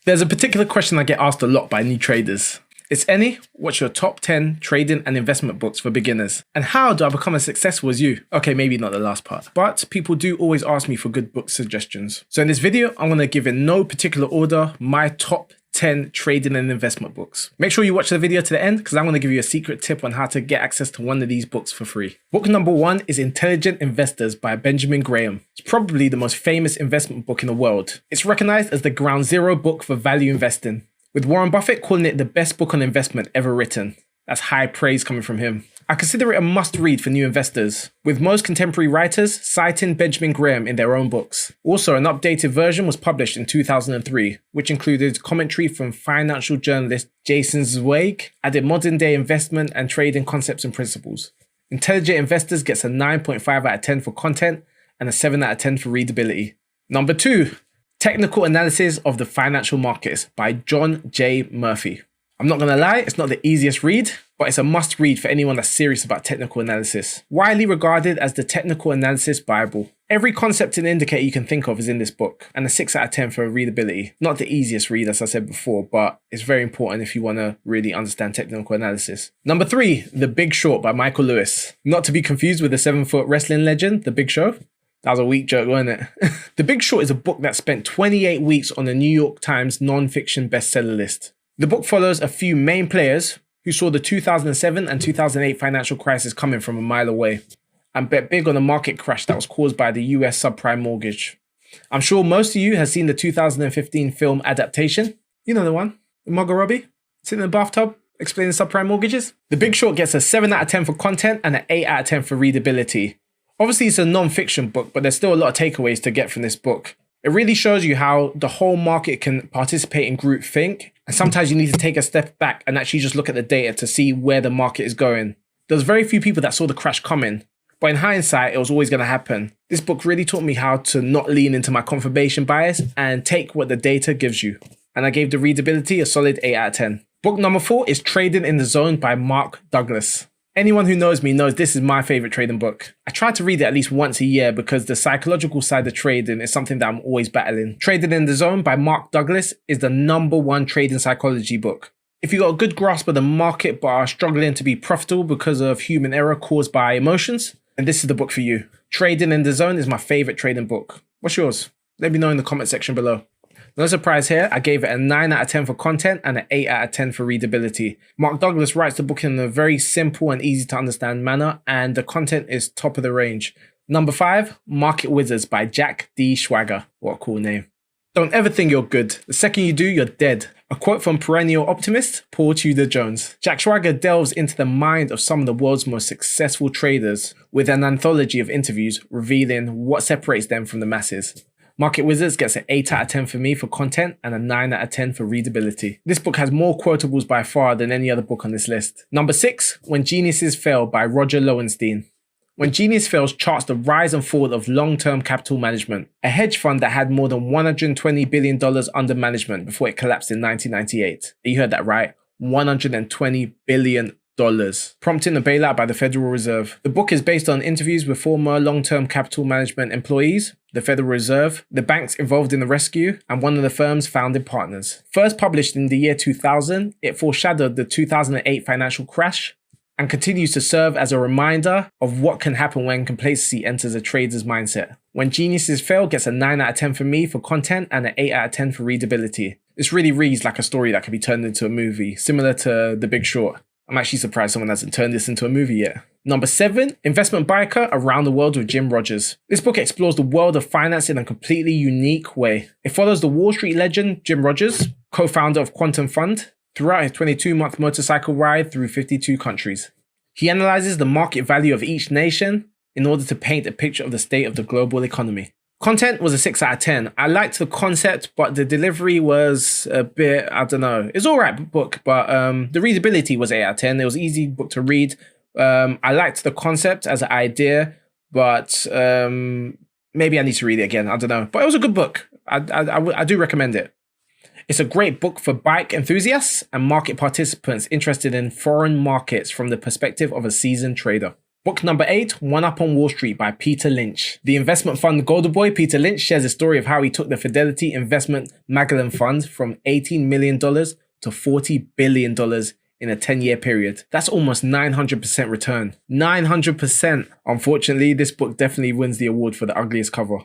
There's a particular question I get asked a lot by new traders. It's any, what's your top 10 trading and investment books for beginners? And how do I become as successful as you? Okay, maybe not the last part, but people do always ask me for good book suggestions. So in this video, I'm going to give in no particular order my top 10 trading and investment books. Make sure you watch the video to the end because I'm going to give you a secret tip on how to get access to one of these books for free. Book number 1 is Intelligent Investors by Benjamin Graham. It's probably the most famous investment book in the world. It's recognized as the ground zero book for value investing, with Warren Buffett calling it the best book on investment ever written. That's high praise coming from him. I consider it a must-read for new investors, with most contemporary writers citing Benjamin Graham in their own books. Also, an updated version was published in 2003, which included commentary from financial journalist Jason Zweig, added modern-day investment and trading concepts and principles. Intelligent Investors gets a 9.5 out of 10 for content and a 7 out of 10 for readability. Number 2, Technical Analysis of the Financial Markets by John J. Murphy. I'm not going to lie, it's not the easiest read, but it's a must read for anyone that's serious about technical analysis. Widely regarded as the technical analysis Bible. Every concept and indicator you can think of is in this book, and a 6 out of 10 for readability. Not the easiest read, as I said before, but it's very important if you want to really understand technical analysis. Number 3, The Big Short by Michael Lewis. Not to be confused with the 7-foot wrestling legend, The Big Show. That was a weak joke, wasn't it? The Big Short is a book that spent 28 weeks on the New York Times non-fiction bestseller list. The book follows a few main players who saw the 2007 and 2008 financial crisis coming from a mile away and bet big on a market crash that was caused by the US subprime mortgage. I'm sure most of you have seen the 2015 film adaptation. You know the one, Margot Robbie, sitting in the bathtub, explaining subprime mortgages. The Big Short gets a 7 out of 10 for content and an 8 out of 10 for readability. Obviously, it's a non-fiction book, but there's still a lot of takeaways to get from this book. It really shows you how the whole market can participate in group think, and sometimes you need to take a step back and actually just look at the data to see where the market is going. There's very few people that saw the crash coming, but in hindsight, it was always going to happen. This book really taught me how to not lean into my confirmation bias and take what the data gives you. And I gave the readability a solid 8 out of 10. Book number 4 is Trading in the Zone by Mark Douglas. Anyone who knows me knows this is my favorite trading book. I try to read it at least once a year because the psychological side of trading is something that I'm always battling. Trading in the Zone by Mark Douglas is the #1 trading psychology book. If you've got a good grasp of the market but are struggling to be profitable because of human error caused by emotions, then this is the book for you. Trading in the Zone is my favorite trading book. What's yours? Let me know in the comment section below. No surprise here, I gave it a 9 out of 10 for content and an 8 out of 10 for readability. Mark Douglas writes the book in a very simple and easy to understand manner, and the content is top of the range. Number 5, Market Wizards by Jack D. Schwager. What a cool name. Don't ever think you're good. The second you do, you're dead. A quote from perennial optimist, Paul Tudor Jones. Jack Schwager delves into the mind of some of the world's most successful traders with an anthology of interviews revealing what separates them from the masses. Market Wizards gets an 8 out of 10 for me for content and a 9 out of 10 for readability. This book has more quotables by far than any other book on this list. Number 6, When Geniuses Fail by Roger Lowenstein. When Genius Fails charts the rise and fall of long-term capital management, a hedge fund that had more than $120 billion under management before it collapsed in 1998. You heard that right, $120 billion. Prompting a bailout by the Federal Reserve. The book is based on interviews with former long-term capital management employees, the Federal Reserve, the banks involved in the rescue, and one of the firm's founding partners. First published in the year 2000, it foreshadowed the 2008 financial crash and continues to serve as a reminder of what can happen when complacency enters a trader's mindset. When Geniuses Fail gets a 9 out of 10 for me for content and an 8 out of 10 for readability. This really reads like a story that could be turned into a movie, similar to The Big Short. I'm actually surprised someone hasn't turned this into a movie yet. Number 7, Investment Biker Around the World with Jim Rogers. This book explores the world of finance in a completely unique way. It follows the Wall Street legend Jim Rogers, co-founder of Quantum Fund, throughout his 22-month motorcycle ride through 52 countries. He analyzes the market value of each nation in order to paint a picture of the state of the global economy. Content was a 6 out of 10. I liked the concept, but the delivery was a bit, I don't know. It's all right book, but the readability was 8 out of 10. It was an easy book to read. I liked the concept as an idea, but maybe I need to read it again. I don't know. But it was a good book. I do recommend it. It's a great book for bike enthusiasts and market participants interested in foreign markets from the perspective of a seasoned trader. Book number 8, One Up on Wall Street by Peter Lynch. The investment fund golden boy Peter Lynch shares a story of how he took the Fidelity Investment Magellan Fund from $18 million to $40 billion in a 10-year period. That's almost 900% return. 900%. Unfortunately, this book definitely wins the award for the ugliest cover.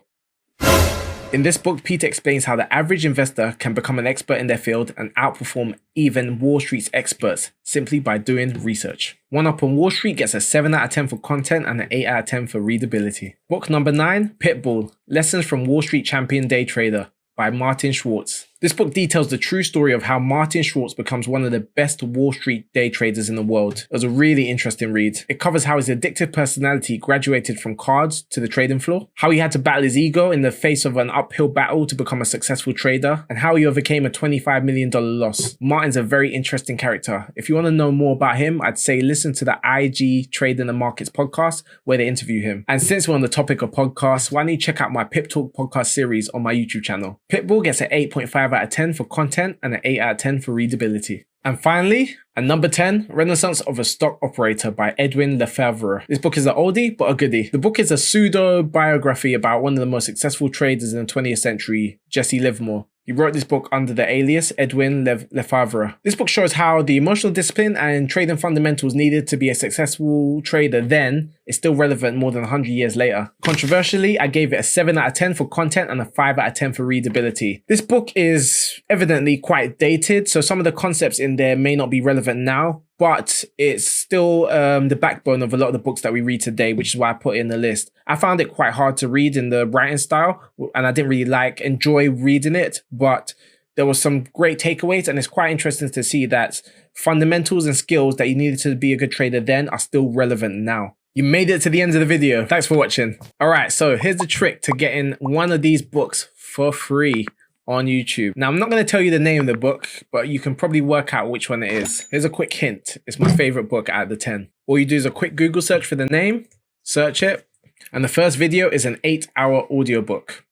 In this book, Peter explains how the average investor can become an expert in their field and outperform even Wall Street's experts simply by doing research. One Up on Wall Street gets a 7 out of 10 for content and an 8 out of 10 for readability. Book number 9, Pitbull, Lessons from Wall Street Champion Day Trader by Martin Schwartz. This book details the true story of how Martin Schwartz becomes one of the best Wall Street day traders in the world. It was a really interesting read. It covers how his addictive personality graduated from cards to the trading floor, how he had to battle his ego in the face of an uphill battle to become a successful trader, and how he overcame a $25 million loss. Martin's a very interesting character. If you want to know more about him, I'd say listen to the IG Trading and Markets podcast where they interview him. And since we're on the topic of podcasts, why don't you check out my Pip Talk podcast series on my YouTube channel. Pitbull gets an 8.5 out of 10 for content and an 8 out of 10 for readability. And finally, at number 10, Reminiscence of a Stock Operator by Edwin Lefévre. This book is an oldie, but a goodie. The book is a pseudo-biography about one of the most successful traders in the 20th century, Jesse Livermore. He wrote this book under the alias Edwin Lefévre. This book shows how the emotional discipline and trading fundamentals needed to be a successful trader then is still relevant more than 100 years later. Controversially, I gave it a 7 out of 10 for content and a 5 out of 10 for readability. This book is evidently quite dated, so some of the concepts in there may not be relevant now, but it's still the backbone of a lot of the books that we read today, which is why I put it in the list. I found it quite hard to read in the writing style, and I didn't really enjoy reading it, but there was some great takeaways, and it's quite interesting to see that fundamentals and skills that you needed to be a good trader then are still relevant now. You made it to the end of the video. Thanks for watching. All right, so here's the trick to getting one of these books for free on YouTube. Now, I'm not going to tell you the name of the book, but you can probably work out which one it is. Here's a quick hint. It's my favorite book out of the 10. All you do is a quick Google search for the name, search it, and the first video is an 8-hour audiobook.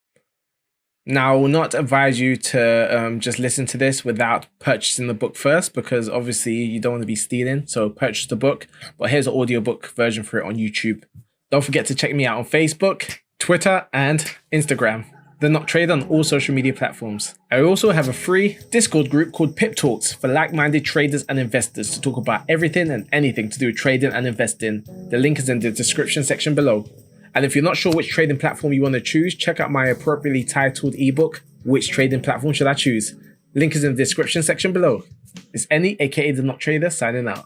Now, I will not advise you to just listen to this without purchasing the book first, because obviously you don't want to be stealing, so purchase the book. But here's an audiobook version for it on YouTube. Don't forget to check me out on Facebook, Twitter, and Instagram. The Not Trader on all social media platforms. I also have a free Discord group called Pip Talks for like-minded traders and investors to talk about everything and anything to do with trading and investing. The link is in the description section below. And if you're not sure which trading platform you want to choose, check out my appropriately titled ebook, Which Trading Platform Should I Choose? Link is in the description section below. It's Any, aka The Not Trader, signing out.